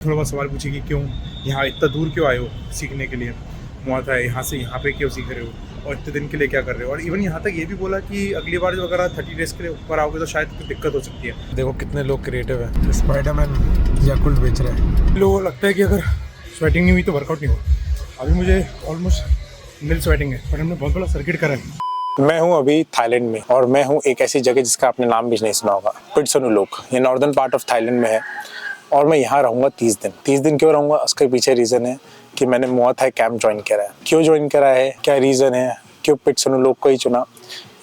थोड़ा बहुत सवाल पूछे कि क्यों यहाँ इतना दूर क्यों आए हो सीखने के लिए, वहाँ था यहाँ से यहाँ पे क्यों सीख रहे हो और इतने दिन के लिए क्या कर रहे हो। और इवन यहाँ तक ये भी बोला कि अगली बार जो अगर आप 30 डेज़ के लिए ऊपर आओगे तो शायद कुछ दिक्कत हो सकती है। देखो कितने लोग क्रिएटिव है, स्पाइडरमैन याकुल्ट बेच रहे हैं। लोगों को लगता है कि अगर स्वेटिंग नहीं हुई तो वर्कआउट नहीं हुआ। अभी मुझे ऑलमोस्ट मिल स्वेटिंग है, पर हमने बहुत बड़ा सर्किट करा है। मैं हूं अभी थाईलैंड में और मैं हूं एक ऐसी जगह जिसका आपने नाम भी नहीं सुना होगा, पिट्सनुलोक। ये नॉर्दर्न पार्ट ऑफ थाईलैंड में है और मैं यहाँ रहूँगा 30 दिन। 30 दिन क्यों रहूँगा, उसके पीछे रीज़न है कि मैंने मुआ थाई कैंप ज्वाइन करा है। क्यों ज्वाइन करा है, क्या रीज़न है, क्यों पिट्सनुलोक को ही चुना,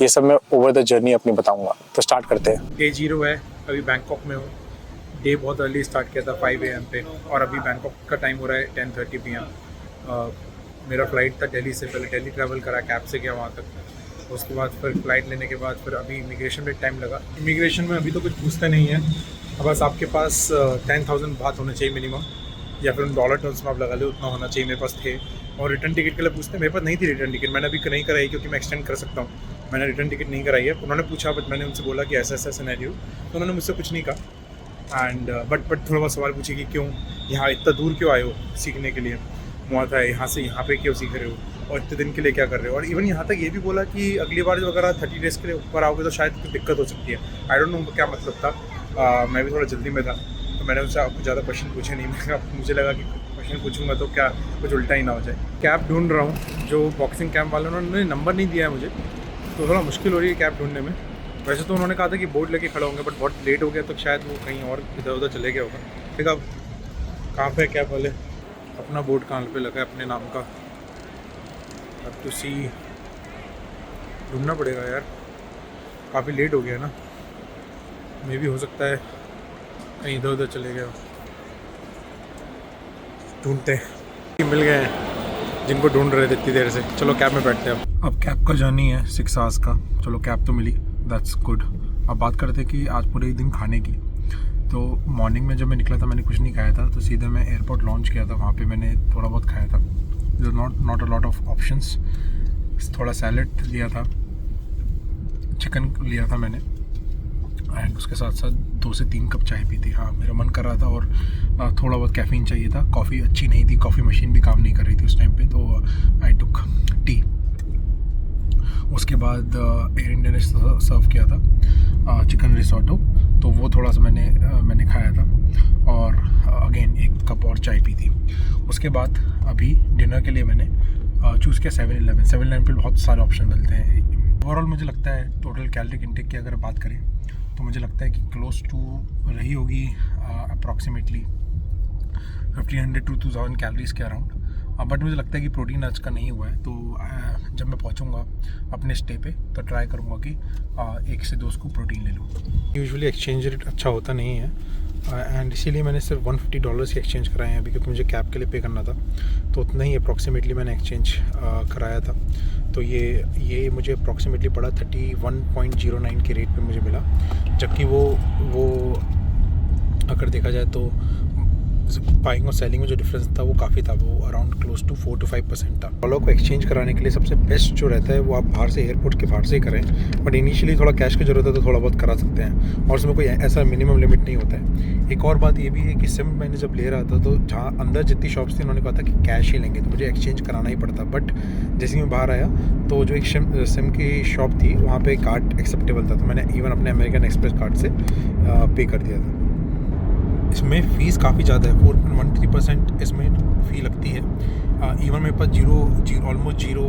ये सब मैं ओवर द जर्नी अपनी बताऊँगा। तो स्टार्ट करते हैं। डे 0 है, अभी बैंकॉक में हूँ। डे बहुत अर्ली स्टार्ट किया था 5 AM पे और अभी बैंकॉक का टाइम हो रहा है 10:30 PM। मेरा फ़्लाइट था दिल्ली से, पहले दिल्ली ट्रैवल करा, कैब से गया वहाँ तक। उसके बाद फिर फ़्लाइट लेने के बाद फिर अभी इमिग्रेशन में टाइम लगा। इमिग्रेशन में अभी तो कुछ पूछता नहीं है, बस आपके पास 10,000 बात होना चाहिए मिनिमम, या फिर डॉलर टर्म्स में आप लगा लो, उतना होना चाहिए। मेरे पास थे। और रिटर्न टिकट के लिए पूछते हैं, मेरे पास नहीं थी रिटर्न टिकट। मैंने अभी नहीं कराई क्योंकि मैं एक्सटेंड कर सकता हूँ। मैंने रिटर्न टिकट नहीं कराई है। उन्होंने पूछा, बट मैंने उनसे बोला कि ऐसा ऐसा सिनेरियो, तो उन्होंने मुझसे कुछ नहीं कहा। एंड बट थोड़ा बहुत सवाल पूछे कि क्यों यहाँ इतना दूर क्यों आए हो सीखने के लिए, वहाँ था यहाँ से यहाँ पे क्यों सीख रहे हो और इतने दिन के लिए क्या कर रहे हो। और इवन यहाँ तक ये भी बोला कि अगली बार जो अगर आप 30 डेज़ के लिए ऊपर आओगे तो शायद कुछ दिक्कत हो सकती है। आई डोंट नो क्या मतलब था। मैं भी थोड़ा जल्दी में था तो मैंने उससे आपको ज़्यादा क्वेश्चन पूछे नहीं। मुझे लगा कि क्वेश्चन पूछूंगा तो क्या कुछ उल्टा ही ना हो जाए। कैब ढूंढ रहा हूँ, जो बॉक्सिंग कैंप वाले उन्होंने नंबर नहीं दिया है मुझे, तो थोड़ा मुश्किल हो रही है कैब ढूंढने में। वैसे तो उन्होंने कहा था कि बोर्ड लेके खड़े होंगे, बट बहुत लेट हो गया तो शायद वो कहीं और इधर उधर चले गया होगा। ठीक है, अब कहाँ पे कैब वाले, अपना बोर्ड कहाँ पे लगा है अपने नाम का, अब तो सी ढूंढना पड़ेगा यार। काफ़ी लेट हो गया ना, मे भी हो सकता है कहीं इधर उधर चले गए हो। ढूंढते हैं, मिल गए हैं जिनको ढूंढ रहे थे इतनी देर से। चलो कैब में बैठते हैं। अब कैब का जर्नी है 6 आवर्स का। चलो कैब तो मिली, दैट्स गुड। अब बात करते हैं कि आज पूरे दिन खाने की। तो मॉर्निंग में जब मैं निकला था मैंने कुछ नहीं खाया था, तो सीधे मैं एयरपोर्ट लॉन्च किया था। वहाँ पे मैंने थोड़ा बहुत खाया था, not a lot of options. थोड़ा सैलेड लिया था, चिकन लिया था मैंने, एंड उसके साथ साथ 2 से 3 कप चाय पी थी। हाँ, मेरा मन कर रहा था और थोड़ा बहुत कैफ़ीन चाहिए था। कॉफ़ी अच्छी नहीं थी, कॉफ़ी मशीन भी काम नहीं कर रही थी उस टाइम पे, तो आई टुक टी। उसके बाद एयर इंडिया ने सर्व किया था चिकन रिसोटो, तो वो थोड़ा सा मैंने खाया था और अगेन 1 कप और चाय पी थी। उसके बाद अभी डिनर के लिए मैंने चूज़ किया 7-Eleven पे बहुत सारे ऑप्शन मिलते हैं। ओवरऑल मुझे लगता है टोटल कैलोरी इंटेक की अगर बात करें तो मुझे लगता है कि क्लोज टू रही होगी अप्रॉक्सीमेटली 1500 to 2000 कैलोरीज़ के अराउंड। बट मुझे लगता है कि प्रोटीन आज का नहीं हुआ है, तो जब मैं पहुंचूंगा अपने स्टे पे तो ट्राई करूंगा कि 1 से 2 स्कूप प्रोटीन ले लूँ। यूजुअली एक्सचेंज रेट अच्छा होता नहीं है एंड इसीलिए मैंने सिर्फ $150 ही एक्सचेंज कराए हैं अभी, क्योंकि मुझे कैब के लिए पे करना था, तो उतना ही अप्रॉक्सीमेटली मैंने एक्सचेंज कराया था। तो ये मुझे अप्रॉक्सीमेटली पड़ा 31.09 के रेट पे मुझे मिला, जबकि वो अगर देखा जाए तो बाइंग और सेलिंग में जो डिफरेंस था वो काफ़ी था, वो अराउंड क्लोज टू 4 to 5% था। डॉलर को एक्सचेंज कराने के लिए सबसे बेस्ट जो रहता है वो आप बाहर से, एयरपोर्ट के बाहर से ही करें, बट इनिशियली थोड़ा कैश की ज़रूरत है तो थोड़ा बहुत करा सकते हैं और उसमें कोई ऐसा मिनिमम लिमिट नहीं होता है। एक और बात ये भी है कि सिम मैंने जब ले रहा था तो जहाँ अंदर जितनी शॉप्स थी उन्होंने कहा था कि कैश ही लेंगे, तो मुझे एक्सचेंज कराना ही पड़ता। बट जैसे ही मैं बाहर आया तो जो एक सिम की शॉप थी वहाँ पर कार्ड एक्सेप्टेबल था, तो मैंने इवन अपने अमेरिकन एक्सप्रेस कार्ड से पे कर दिया था। इसमें फ़ीस काफ़ी ज़्यादा है, 4.13% इसमें फ़ी लगती है। इवन मेरे पास ऑलमोस्ट जीरो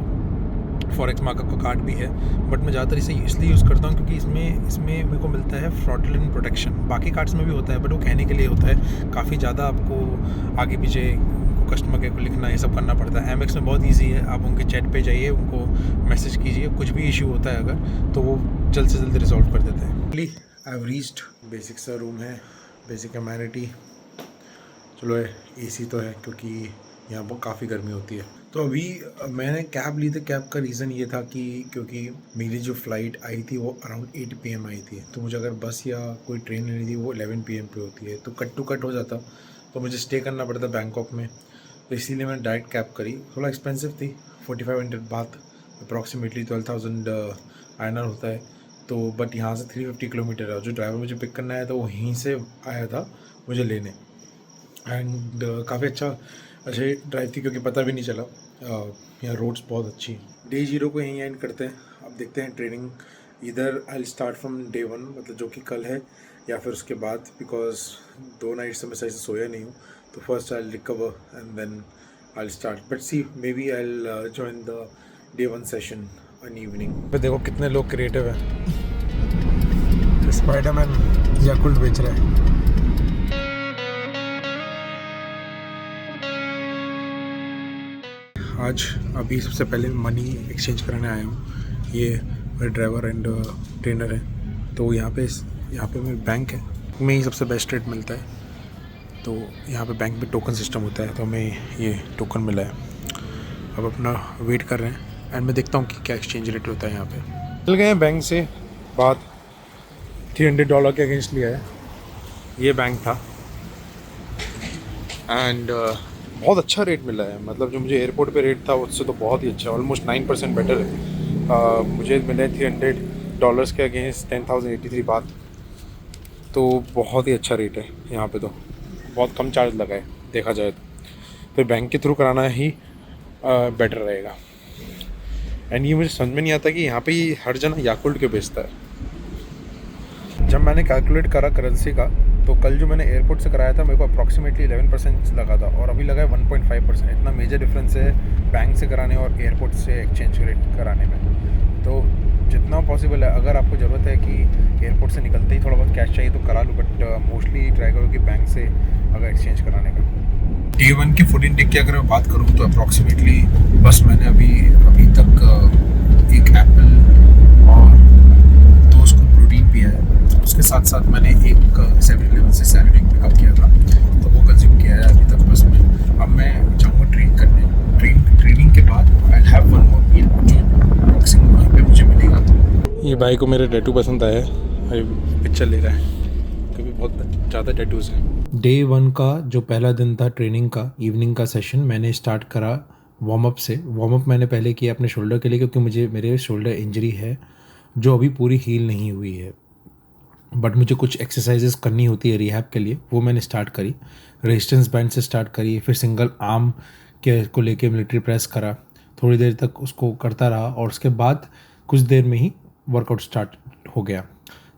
फॉरेक्स मार्कअप का कार्ड भी है, बट मैं ज़्यादातर इसे इसलिए यूज़ करता हूँ क्योंकि इसमें मेरे को मिलता है फ्रॉडलेंट प्रोटेक्शन। बाकी कार्ड्स में भी होता है बट वो कहने के लिए होता है, काफ़ी ज़्यादा आपको आगे पीछे कस्टमर केयर को लिखना, ये सब करना पड़ता है। एमएक्स में बहुत ईजी है, आप उनके चैट पे जाइए, उनको मैसेज कीजिए, कुछ भी इशू होता है अगर तो वो जल्द से जल्द रिजॉल्व कर देते हैं। आई हैव रीच्ड, बेसिक सा रूम है, बेसिक एम्यूनिटी। चलो एसी तो है क्योंकि यहाँ पर काफ़ी गर्मी होती है। तो अभी मैंने कैब ली थी। कैब का रीज़न ये था कि क्योंकि मेरी जो फ़्लाइट आई थी वो अराउंड 8 PM आई थी, तो मुझे अगर बस या कोई ट्रेन लेनी थी वो 11 PM पे होती है, तो कट टू कट हो जाता, तो मुझे स्टे करना पड़ता बैंकॉक में, तो इसीलिए मैंने डायरेक्ट कैब करी। थोड़ा एक्सपेंसिव थी, 4500 बात, अप्रॉक्सीमेटली 12,000 INR होता है। तो बट यहाँ से 350 किलोमीटर है, जो ड्राइवर मुझे पिक करना आया था वो वहीं से आया था मुझे लेने, एंड काफ़ी अच्छे ड्राइव थी क्योंकि पता भी नहीं चला। यहाँ रोड्स बहुत अच्छी हैं। डे 0 को यहीं एंड करते हैं। अब देखते हैं ट्रेनिंग इधर आई स्टार्ट फ्रॉम डे 1 मतलब जो कि कल है या फिर उसके बाद, बिकॉज 2 नाइट से मैं सही से सोया नहीं हूँ। तो first I recover and then I start, but see may be I join the day 1 session in evening. पे देखो कितने लोग क्रिएटिव हैं। स्पाइडरमैन याकुल्ट बेच रहा है। आज अभी सबसे पहले मनी एक्सचेंज कराने आया हूँ। ये मेरे ड्राइवर एंड ट्रेनर है। तो यहाँ पे मेरा बैंक है, में ही सबसे बेस्ट रेट मिलता है। तो यहाँ पे बैंक में टोकन सिस्टम होता है, तो हमें ये टोकन मिला है। अब अपना वेट कर रहे हैं एंड मैं देखता हूँ कि क्या एक्सचेंज रेट होता है यहाँ पे। चल गए हैं बैंक से बात, $300 के अगेंस्ट लिया है। ये बैंक था एंड बहुत अच्छा रेट मिला है। मतलब जो मुझे एयरपोर्ट पे रेट था उससे तो बहुत ही अच्छा, ऑलमोस्ट 9% बेटर है। मुझे मिले $300 के अगेंस्ट 10,083 बात। तो बहुत ही अच्छा रेट है यहाँ पे, तो बहुत कम चार्ज लगा है देखा जाए तो। फिर बैंक के थ्रू कराना ही बेटर रहेगा। एंड ये मुझे समझ में नहीं आता कि यहाँ पे ही हर जना याकुल्ट क्यों बेचता है। जब मैंने कैलकुलेट करा करेंसी का, तो कल जो मैंने एयरपोर्ट से कराया था मेरे को अप्रॉक्सीमेटली 11% लगा था और अभी लगा है 1.5%। इतना मेजर डिफरेंस है बैंक से कराने और एयरपोर्ट से एक्सचेंज रेट कराने में। तो जितना पॉसिबल है, अगर आपको ज़रूरत है कि एयरपोर्ट से निकलते ही थोड़ा बहुत कैश चाहिए तो करा लो, बट मोस्टली ट्राई करो कि बैंक से अगर एक्सचेंज कराने का। डे 1 के फूड इनटेक की अगर मैं बात करूँ तो अप्रॉक्सीमेटली बस मैंने अभी तक एक एप्पल और 2 स्कूप प्रोटीन पिया है। उसके साथ साथ मैंने एक 7-Eleven से सैलड पिकअप किया था, तो वो कंज्यूम किया है अभी तक बस में। अब मैं जाऊँगा ट्रेन करने। ट्रेनिंग के बाद आई हैव वन मोर मील जो बॉक्सिंग वहीं पे मुझे मिलेगा। ये भाई को मेरे टैटू पसंद आया है, भाई पिक्चर ले रहा है क्योंकि बहुत ज़्यादा टैटूज़ हैं। डे 1 का जो पहला दिन था ट्रेनिंग का, इवनिंग का सेशन मैंने स्टार्ट करा वार्म अप से। वार्म अप मैंने पहले किया अपने शोल्डर के लिए क्योंकि मेरे शोल्डर इंजरी है जो अभी पूरी हील नहीं हुई है, बट मुझे कुछ एक्सरसाइजेस करनी होती है रिहैब के लिए, वो मैंने स्टार्ट करी। रेजिस्टेंस बैंड से स्टार्ट करी, फिर सिंगल आर्म के को लेके मिलिट्री प्रेस करा, थोड़ी देर तक उसको करता रहा और उसके बाद कुछ देर में ही वर्कआउट स्टार्ट हो गया।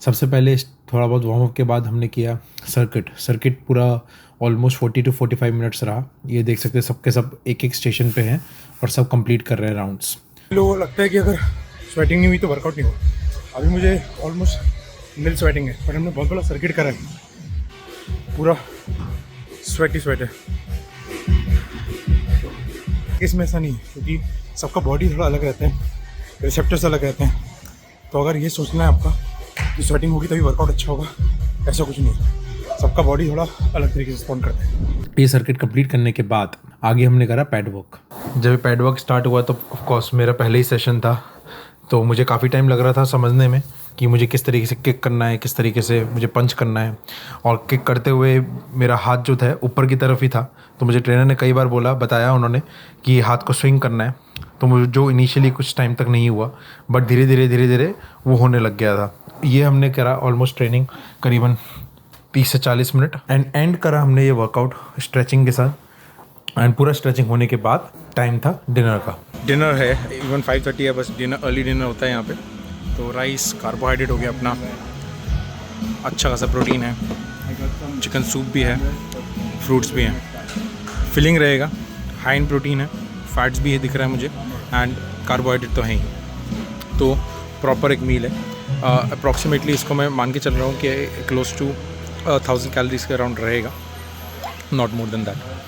सबसे पहले थोड़ा बहुत वार्म अप के बाद हमने किया सर्किट पूरा ऑलमोस्ट 40 to 45 मिनट्स रहा। ये देख सकते हैं सबके सब एक स्टेशन पे हैं और सब कंप्लीट कर रहे हैं राउंड्स। लोगों को लगता है कि अगर स्वेटिंग नहीं हुई तो वर्कआउट नहीं हुआ। अभी मुझे ऑलमोस्ट मिल स्वेटिंग है, पर हमने बहुत बड़ा सर्किट करा है, पूरा स्वेट है। इसमें ऐसा नहीं है क्योंकि सबका बॉडी थोड़ा अलग रहता है, रिसेप्टर्स अलग रहते हैं। तो अगर ये सोचना है आपका कि स्वेटिंग होगी तभी वर्कआउट अच्छा होगा, ऐसा कुछ नहीं है। सबका बॉडी थोड़ा अलग तरीके से रिस्पॉन्ड करता है। ये सर्किट कंप्लीट करने के बाद आगे हमने करा पैड वर्क। जब पैड वर्क स्टार्ट हुआ तो ऑफकोर्स मेरा पहले ही सेशन था, तो मुझे काफ़ी टाइम लग रहा था समझने में कि मुझे किस तरीके से किक करना है, किस तरीके से मुझे पंच करना है। और किक करते हुए मेरा हाथ जो था ऊपर की तरफ ही था, तो मुझे ट्रेनर ने कई बार बताया उन्होंने कि हाथ को स्विंग करना है। तो मुझे जो इनिशियली कुछ टाइम तक नहीं हुआ, बट धीरे धीरे वो होने लग गया था। ये हमने करा ऑलमोस्ट ट्रेनिंग करीबन 30 से 40 मिनट एंड करा हमने ये वर्कआउट स्ट्रेचिंग के साथ। एंड पूरा स्ट्रेचिंग होने के बाद टाइम था डिनर का। डिनर है इवन 5:30 है, बस डिनर अर्ली डिनर होता है यहाँ पे। तो राइस कार्बोहाइड्रेट हो गया अपना, अच्छा खासा प्रोटीन है, चिकन सूप भी है, फ्रूट्स भी हैं, फिलिंग रहेगा, हाई इन प्रोटीन है, फैट्स भी है दिख रहा है मुझे, एंड कार्बोहाइड्रेट तो है ही। तो प्रॉपर एक मील है। अप्रॉक्सीमेटली इसको मैं मान के चल रहा हूँ कि क्लोज टू 1000 कैलोरीज के अराउंड रहेगा, नॉट मोर देन दैट।